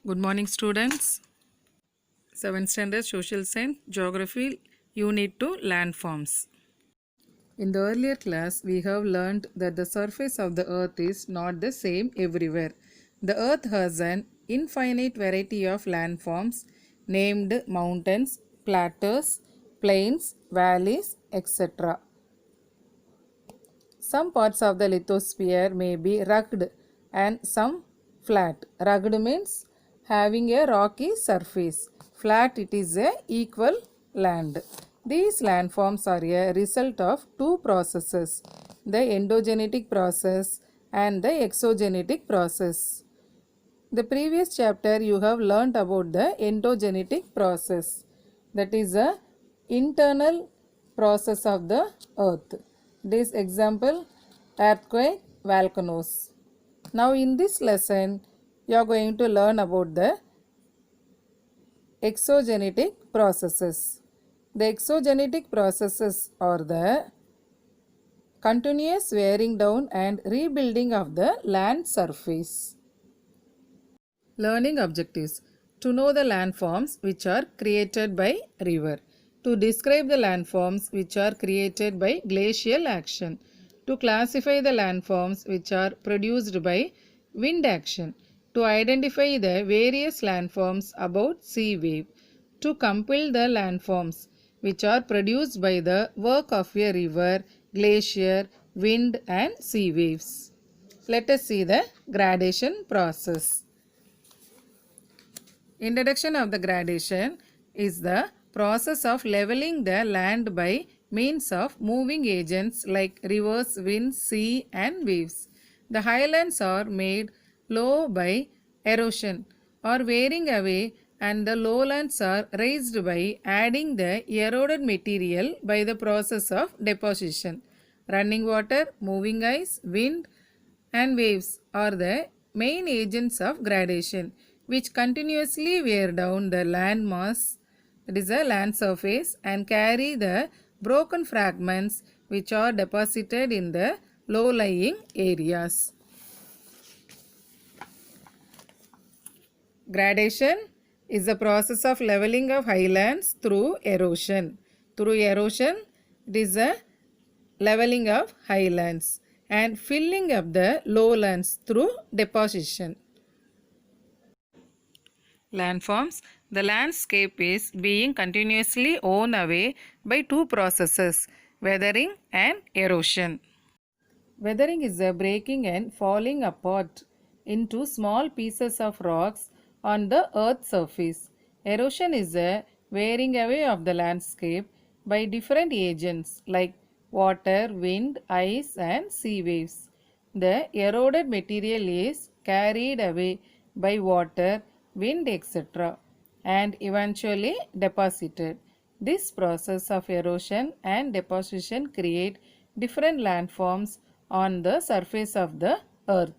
Good morning, students. 7th Standard Social Science Geography Unit 2 Landforms. In the earlier class, we have learned that the surface of the earth is not the same everywhere. The earth has an infinite variety of landforms named mountains, plateaus, plains, valleys, etc. Some parts of the lithosphere may be rugged and some flat. Rugged means having a rocky surface. Flat, it is a equal land. These landforms are a result of two processes, the endogenetic process and the exogenetic process. The previous chapter you have learnt about the endogenetic process, that is a internal process of the earth. This example, earthquake, volcanoes. Now in this lesson you are going to learn about the exogenetic processes. The exogenetic processes are the continuous wearing down and rebuilding of the land surface. Learning objectives: to know the landforms which are created by river, to describe the landforms which are created by glacial action, to classify the landforms which are produced by wind action, to identify the various landforms about sea wave, to compile the landforms which are produced by the work of a river, glacier, wind and sea waves. Let us see the gradation process. Introduction of the gradation is the process of leveling the land by means of moving agents like rivers, wind, sea and waves. The highlands are made low by erosion or wearing away, and the lowlands are raised by adding the eroded material by the process of deposition. Running water, moving ice, wind and waves are the main agents of gradation, which continuously wear down the land mass, that is the land surface, and carry the broken fragments which are deposited in the low-lying areas. Gradation is the process of leveling of highlands through erosion. Through erosion, it is the leveling of highlands and filling up the lowlands through deposition. Landforms. The landscape is being continuously worn away by two processes, weathering and erosion. Weathering is the breaking and falling apart into small pieces of rocks on the earth's surface. Erosion is the wearing away of the landscape by different agents like water, wind, ice and sea waves. The eroded material is carried away by water, wind, etc. and eventually deposited. This process of erosion and deposition create different landforms on the surface of the earth.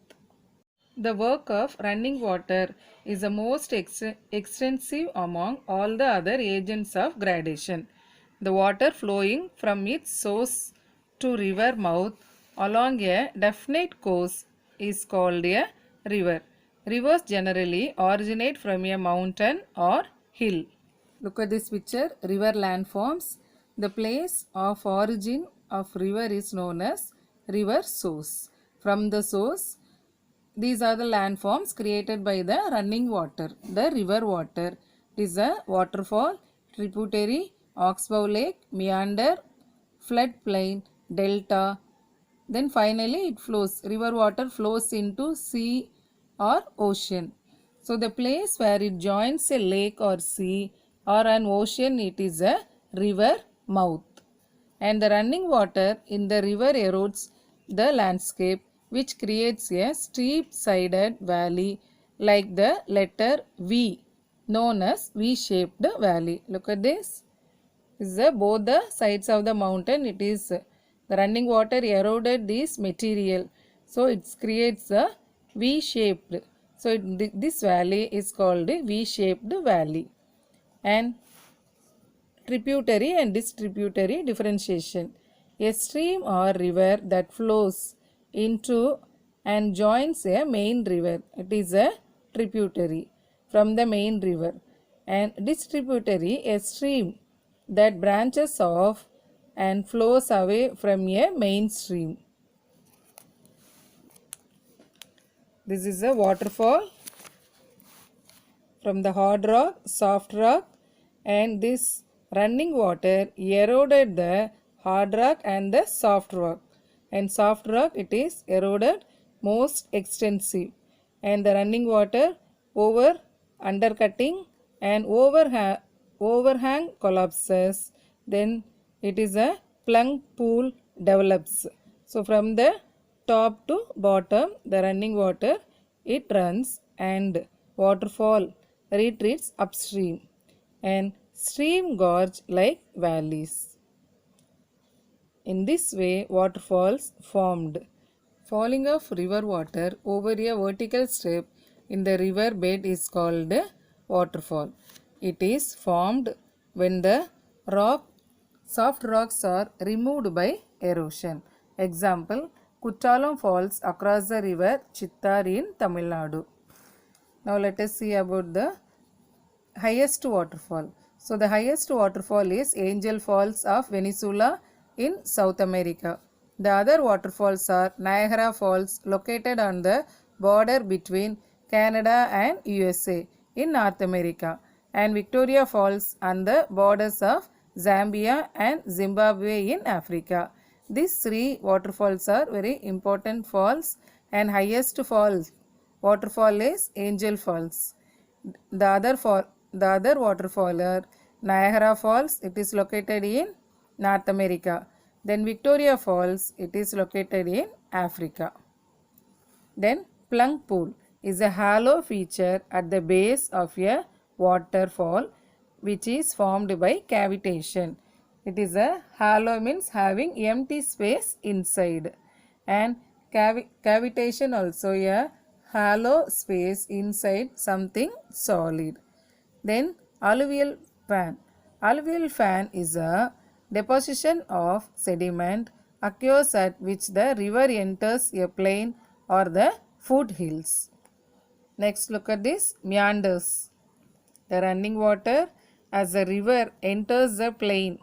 The work of running water is the most extensive among all the other agents of gradation. The water flowing from its source to river mouth along a definite course is called a river. Rivers generally originate from a mountain or hill. Look at this picture, river landforms. The place of origin of river is known as river source. From the source, these are the landforms created by the running water. The river water is a waterfall, tributary, oxbow lake, meander, floodplain, delta. Then finally it flows. River water flows into sea or ocean. So the place where it joins a lake or sea or an ocean, it is a river mouth. And the running water in the river erodes the landscape, which creates a steep-sided valley like the letter V, known as V-shaped valley. Look at this. This is both the sides of the mountain. It is the running water eroded this material, so it creates a V-shaped. So this valley is called V-shaped valley. And tributary and distributary differentiation. A stream or river that flows into and joins a main river, it is a tributary. from the main river, and distributary, a stream that branches off and flows away from a main stream. This is a waterfall from the hard rock, soft rock, and this running water eroded the hard rock and the soft rock. And soft rock, it is eroded most extensive, and the running water over undercutting and overhang collapses. Then it is a plunk pool develops. So from the top to bottom, the running water, it runs, and waterfall retreats upstream, and stream gorge like valleys. In this way, waterfalls formed. Falling of river water over a vertical strip in the river bed is called waterfall. It is formed when the soft rocks are removed by erosion. Example, Kuttalam falls across the river Chittar in Tamil Nadu. Now let us see about the highest waterfall. So the highest waterfall is Angel Falls of Venezuela in South America. The other waterfalls are Niagara Falls, located on the border between Canada and USA in North America, and Victoria Falls on the borders of Zambia and Zimbabwe in Africa. These three waterfalls are very important falls, and highest waterfall is Angel Falls. The other waterfall are Niagara Falls. It is located in North America. Then Victoria Falls. It is located in Africa. Then plunk pool is a hollow feature at the base of a waterfall which is formed by cavitation. It is a hollow, means having empty space inside, and cavitation also a hollow space inside something solid. Then alluvial fan. Alluvial fan is a deposition of sediment occurs at which the river enters a plain or the foothills. Next, look at this meanders. The running water as the river enters the plain,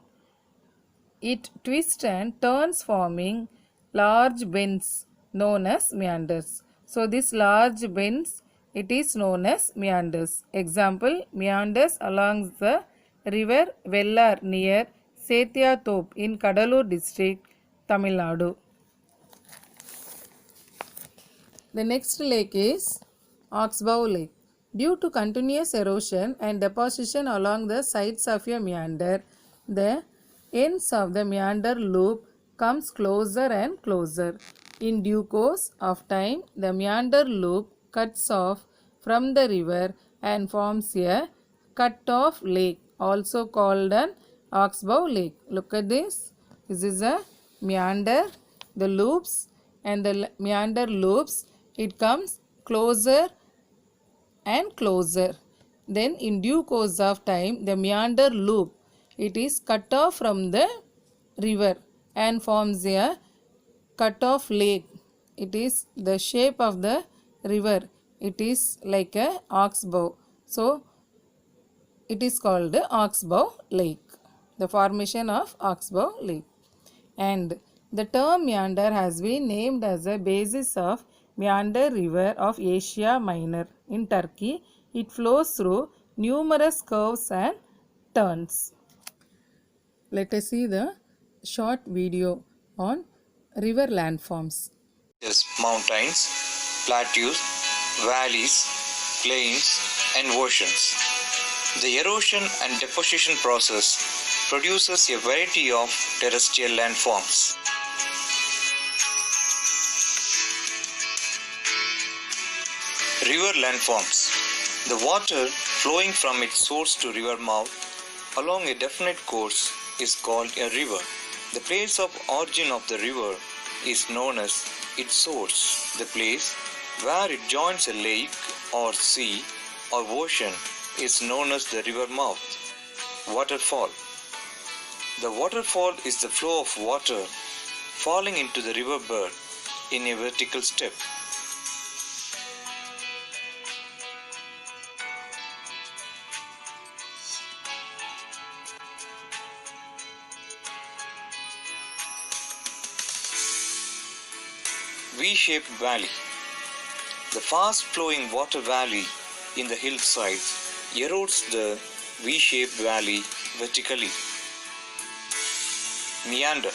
it twists and turns, forming large bends known as meanders. So this large bends, it is known as meanders. Example, meanders along the river Vellar near Sethiyathop in Kadalur district, Tamil Nadu. The next lake is Oxbow Lake. Due to continuous erosion and deposition along the sides of a meander, the ends of the meander loop comes closer and closer. In due course of time, the meander loop cuts off from the river and forms a cut-off lake, also called an Oxbow Lake. Look at this. This is a meander. The loops and the meander loops, it comes closer and closer. Then in due course of time, the meander loop, it is cut off from the river and forms a cut off lake. It is the shape of the river. It is like a oxbow. So it is called the Oxbow Lake. The formation of Oxbow Lake. And the term meander has been named as the basis of Meander River of Asia Minor in Turkey. It flows through numerous curves and turns. Let us see the short video on river landforms. Yes, mountains, plateaus, valleys, plains, and oceans. The erosion and deposition process produces a variety of terrestrial landforms. River landforms. The water flowing from its source to river mouth along a definite course is called a river. The place of origin of the river is known as its source. The place where it joins a lake or sea or ocean is known as the river mouth. Waterfall. The waterfall is the flow of water falling into the river bed in a vertical step. V-shaped valley. The fast-flowing water valley in the hillsides erodes the V-shaped valley vertically. Meander.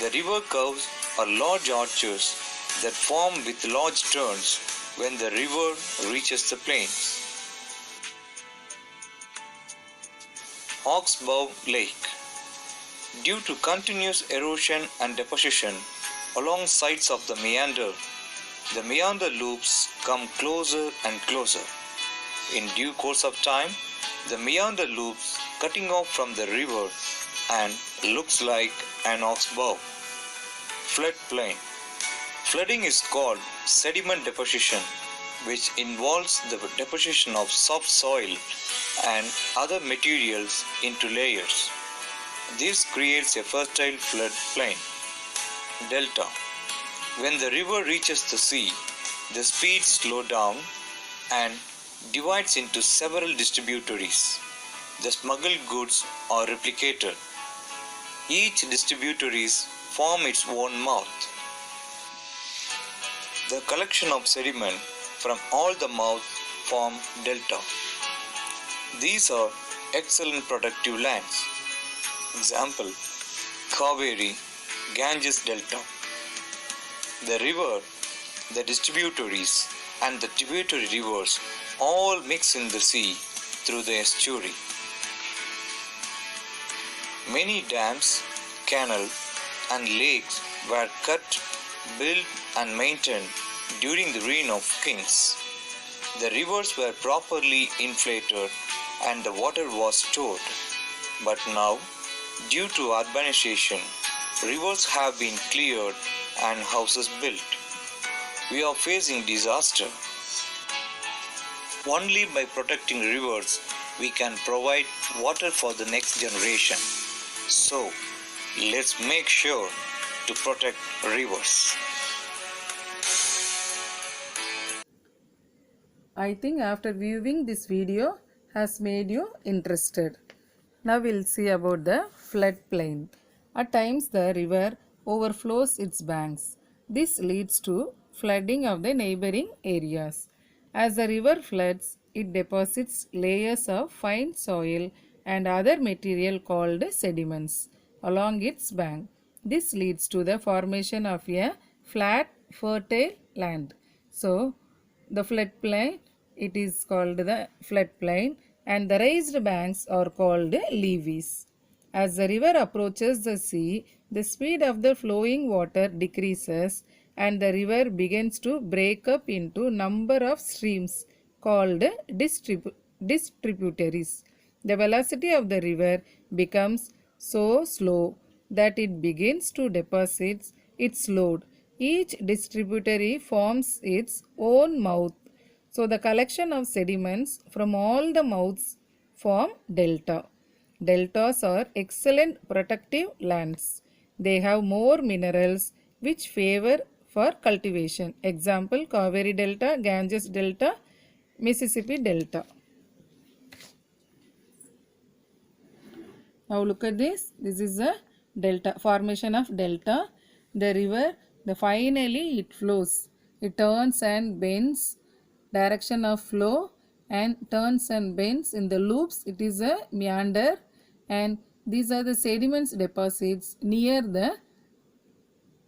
The river curves are large arches that form with large turns when the river reaches the plains. Oxbow Lake. Due to continuous erosion and deposition along sides of the meander loops come closer and closer. In due course of time, the meander loops cutting off from the river and looks like an oxbow. Floodplain. Flooding is called sediment deposition, which involves the deposition of soft soil and other materials into layers. This creates a fertile flood plain. Delta. When the river reaches the sea, the speed slows down and divides into several distributaries. The smuggled goods are replicated. Each distributaries form its own mouth. The collection of sediment from all the mouths form delta. These are excellent productive lands. Example, Kaveri, Ganges Delta. The river, the distributaries, and the tributary rivers all mix in the sea through the estuary. Many dams, canals, and lakes were cut, built, and maintained during the reign of kings. The rivers were properly inflated and the water was stored. But now, due to urbanization, rivers have been cleared and houses built. We are facing disaster. Only by protecting rivers we can provide water for the next generation. So, let's make sure to protect rivers. I think after viewing this video has made you interested. Now we'll see about the floodplain. At times the river overflows its banks. This leads to flooding of the neighboring areas. As the river floods, it deposits layers of fine soil and other material called sediments along its bank. This leads to the formation of a flat, fertile land. So, the floodplain, it is called the floodplain, and the raised banks are called levees. As the river approaches the sea, the speed of the flowing water decreases and the river begins to break up into number of streams called distributaries. The velocity of the river becomes so slow that it begins to deposit its load. Each distributary forms its own mouth. So the collection of sediments from all the mouths form delta. Deltas are excellent protective lands. They have more minerals which favor for cultivation. Example, Kaveri Delta, Ganges Delta, Mississippi Delta. Now look at this. This is a delta, formation of delta. The river, finally it flows. It turns and bends, direction of flow, and turns and bends in the loops. It is a meander, and these are the sediments deposits near the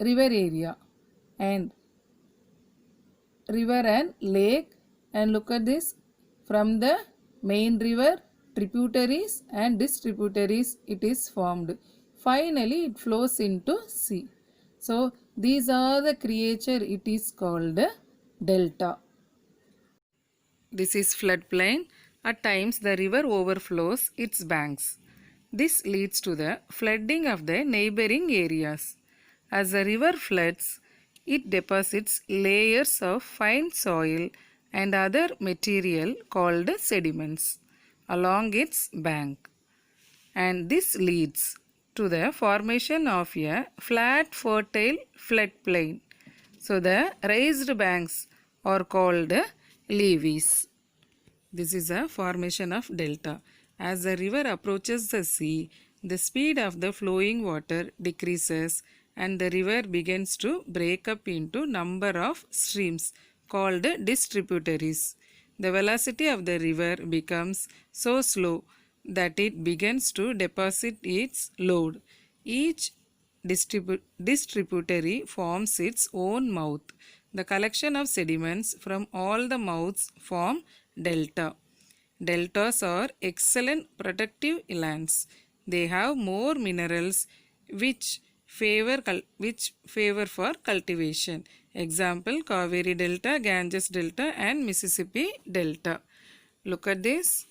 river area and river and lake. And look at this, from the main river, tributaries and distributaries it is formed. Finally it flows into sea. So these are the creature, it is called delta. This is floodplain. At times the river overflows its banks. This leads to the flooding of the neighboring areas. As the river floods, it deposits layers of fine soil and other material called sediments along its bank. And this leads to the formation of a flat, fertile floodplain. So the raised banks are called levees. This is a formation of delta. As the river approaches the sea, the speed of the flowing water decreases and the river begins to break up into number of streams called distributaries. The velocity of the river becomes so slow that it begins to deposit its load. Each distributary forms its own mouth. The collection of sediments from all the mouths form delta. Deltas are excellent protective lands. They have more minerals which favor for cultivation. Example: Kaveri Delta, Ganges Delta, and Mississippi Delta. Look at this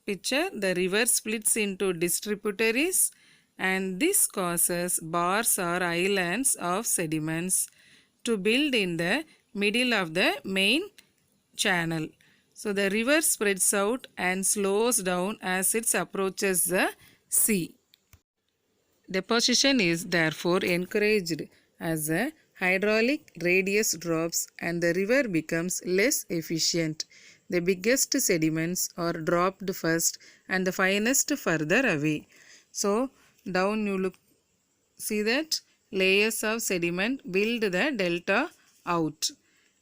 picture. The river splits into distributaries, and this causes bars or islands of sediments to build in the middle of the main channel. So the river spreads out and slows down as it approaches the sea. Deposition is therefore encouraged as the hydraulic radius drops and the river becomes less efficient. The biggest sediments are dropped first and the finest further away. So down you look, see that layers of sediment build the delta out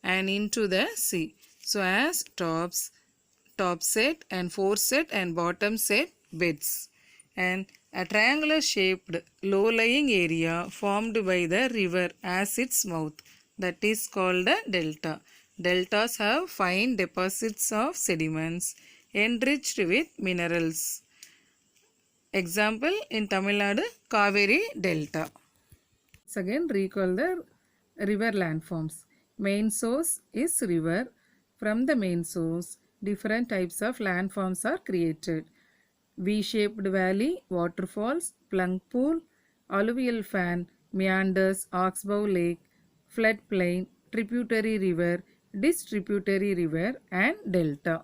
and into the sea. So as top set and foreset and bottom set beds, and a triangular shaped low lying area formed by the river as its mouth, that is called a delta. Deltas have fine deposits of sediments enriched with minerals. Example in Tamil Nadu, Kaveri Delta. Once again recall the river landforms. Main source is river. From the main source, different types of landforms are created. V-shaped valley, waterfalls, plunk pool, alluvial fan, meanders, oxbow lake, floodplain, tributary river, distributary river, and delta.